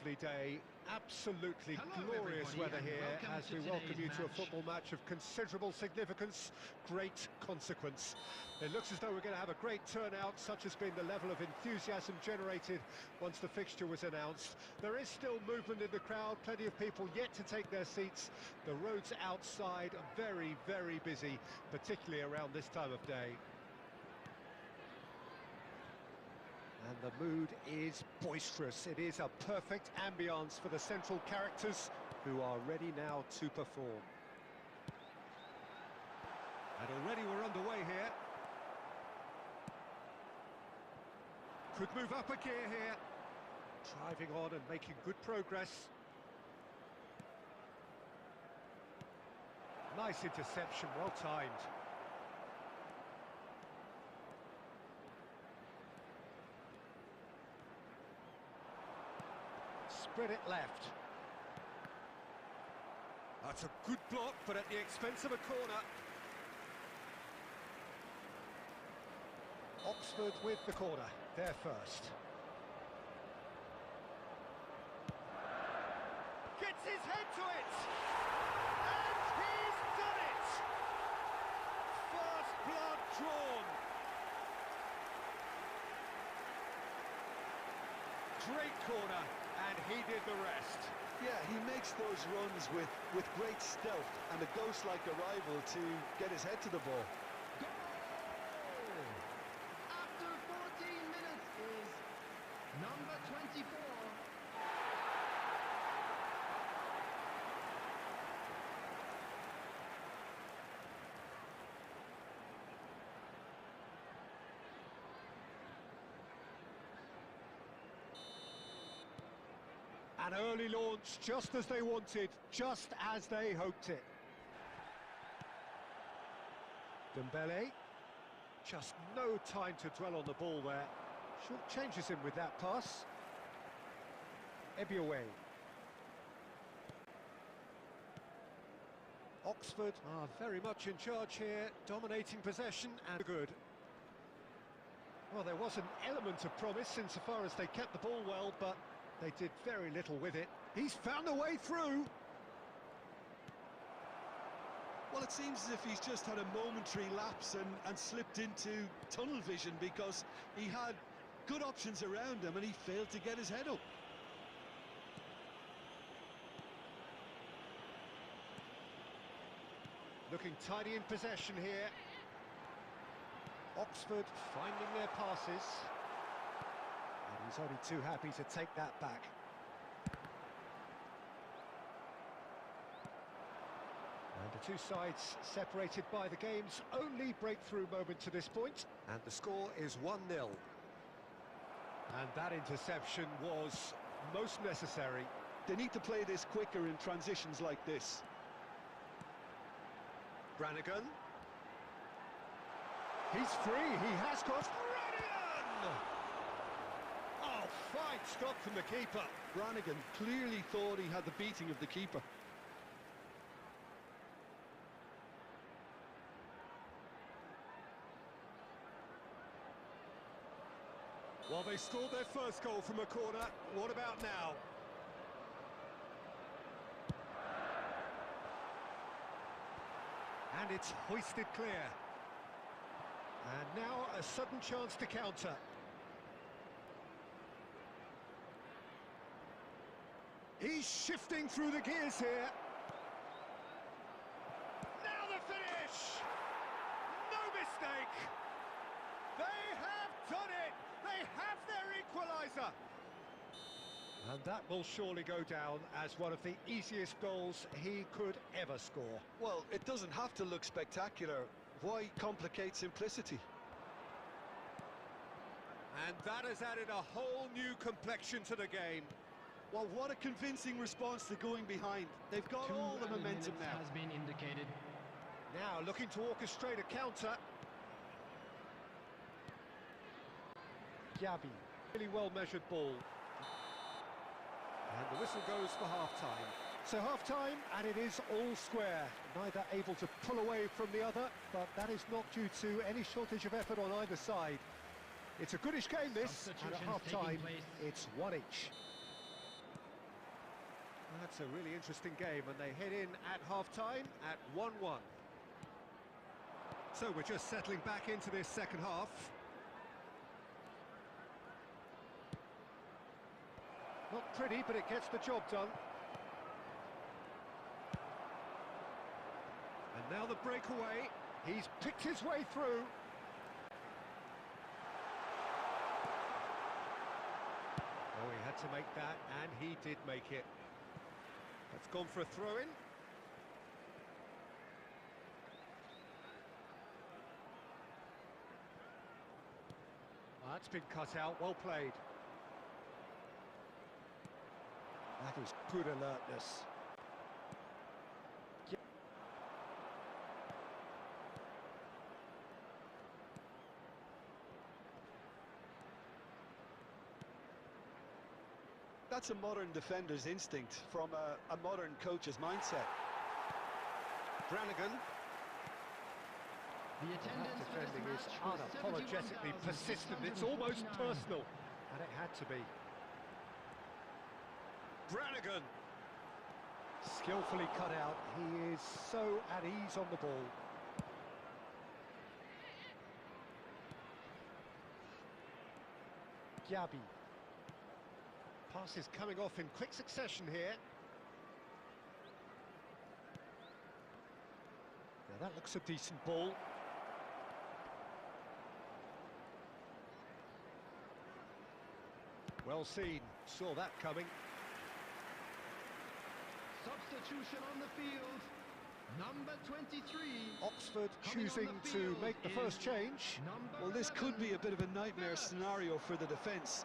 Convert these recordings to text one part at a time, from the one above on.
lovely day, absolutely glorious weather here as we welcome you to a football match of considerable significance, great consequence. It looks as though we're going to have a great turnout, such has been the level of enthusiasm generated once the fixture was announced. There is still movement in the crowd, plenty of people yet to take their seats. The roads outside are very, very busy, particularly around this time of day. And the mood is boisterous. It is a perfect ambience for the central characters who are ready now to perform. And already we're underway here. Could move up a gear here. Driving on and making good progress. Nice interception, well timed. Spread it left. That's a good block, but at the expense of a corner. Oxford with the corner, there first. Gets his head to it! And he's done it! First blood drawn. Great corner, and he did the rest. Yeah, he makes those runs with great stealth and a ghost-like arrival to get his head to the ball. Goal! After 14 minutes is number 24. An early launch, just as they wanted, just as they hoped it. Dembele, just no time to dwell on the ball there. Short changes him with that pass. Ebiaway. Oxford are very much in charge here, dominating possession and good. Well, there was an element of promise insofar as they kept the ball well, but they did very little with it. He's found a way through. Well, it seems as if he's just had a momentary lapse and slipped into tunnel vision, because he had good options around him and he failed to get his head up. Looking tidy in possession here. Oxford finding their passes. And he's only too happy to take that back. And the two sides separated by the game's only breakthrough moment to this point. And the score is 1-0. And that interception was most necessary. They need to play this quicker in transitions like this. Brannigan. He's free, he has got Brannigan! Oh, fine stop from the keeper. Brannigan clearly thought he had the beating of the keeper. Well, they scored their first goal from a corner. What about now? And it's hoisted clear. And now a sudden chance to counter. He's shifting through the gears here. Now the finish! No mistake! They have done it! They have their equaliser! And that will surely go down as one of the easiest goals he could ever score. Well, it doesn't have to look spectacular. Why complicate simplicity? And that has added a whole new complexion to the game. Well, what a convincing response to going behind. They've got all the momentum now. Has been indicated. Now looking to orchestrate a counter. Gabi, really well-measured ball. And the whistle goes for half-time. So half-time, and it is all square. Neither able to pull away from the other, but that is not due to any shortage of effort on either side. It's a goodish game, this, and at half-time, it's one each. That's a really interesting game, and they head in at half-time at 1-1. So we're just settling back into this second half. Not pretty, but it gets the job done. And now the breakaway. He's picked his way through. Oh, he had to make that, and he did make it. That's gone for a throw-in. That's been cut out, well played. That was good alertness. That's a modern defender's instinct from a modern coach's mindset. Brannigan. The attendance for this Defending is match was unapologetically persistent. It's almost 71,649. personal. And it had to be. Brannigan. Skillfully cut out. He is so at ease on the ball. Gyabi. Passes coming off in quick succession here. Now that looks a decent ball. Well seen, saw that coming. Substitution on the field. Number 23. Oxford Coming on choosing the to field make the first is change. number Well, this could be a 11. bit of a nightmare scenario for the defence,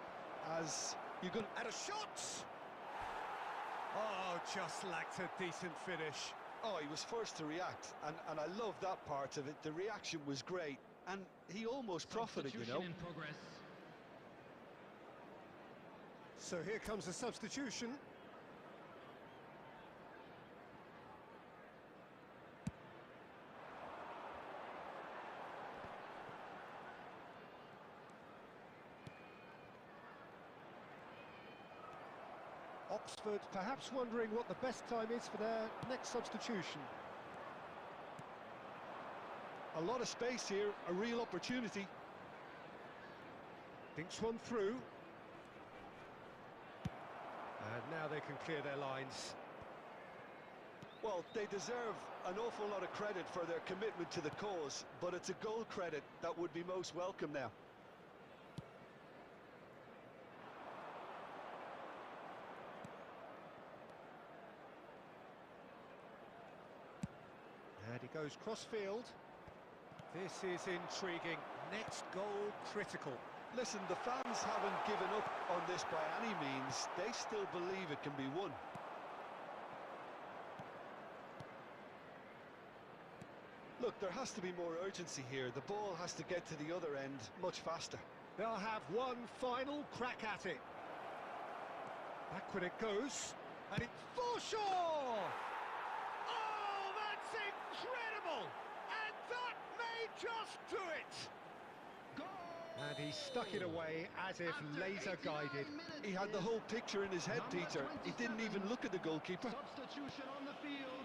as you're going to... And a shot! Oh, just lacked a decent finish. Oh, he was first to react, and I love that part of it. The reaction was great, and he almost profited, you know. Substitution in progress. So here comes the substitution. Oxford perhaps wondering what the best time is for their next substitution. A lot of space here, a real opportunity. Thinks one through. And now they can clear their lines. Well, they deserve an awful lot of credit for their commitment to the cause, but it's a goal credit that would be most welcome now. And he goes cross-field. This is intriguing. Next goal critical. Listen, the fans haven't given up on this by any means. They still believe it can be won. Look, there has to be more urgency here. The ball has to get to the other end much faster. They'll have one final crack at it. Back when it goes. And it's for sure! Oh, that's incredible! And that may just do it! Goal! And he stuck it away as if After laser 89 guided. minutes He had the is whole picture in his head, number Peter. He didn't 27. even look at the goalkeeper. Substitution on the field.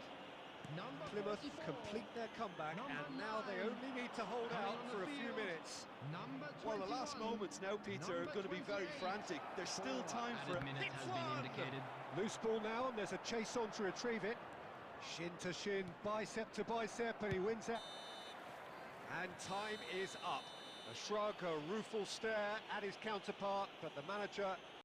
Number Plymouth 44. complete their comeback, Number and now they 9. only need to hold Coming out on for the a few field. minutes. Number 21. Well, the last moments now, Peter, are Number going to be very 28. frantic. There's still time for it. Minutes has been indicated. Loose ball now, and there's a chase on to retrieve it. Shin to shin, bicep to bicep, and he wins it. And time is up. A shrug, a rueful stare at his counterpart, but the manager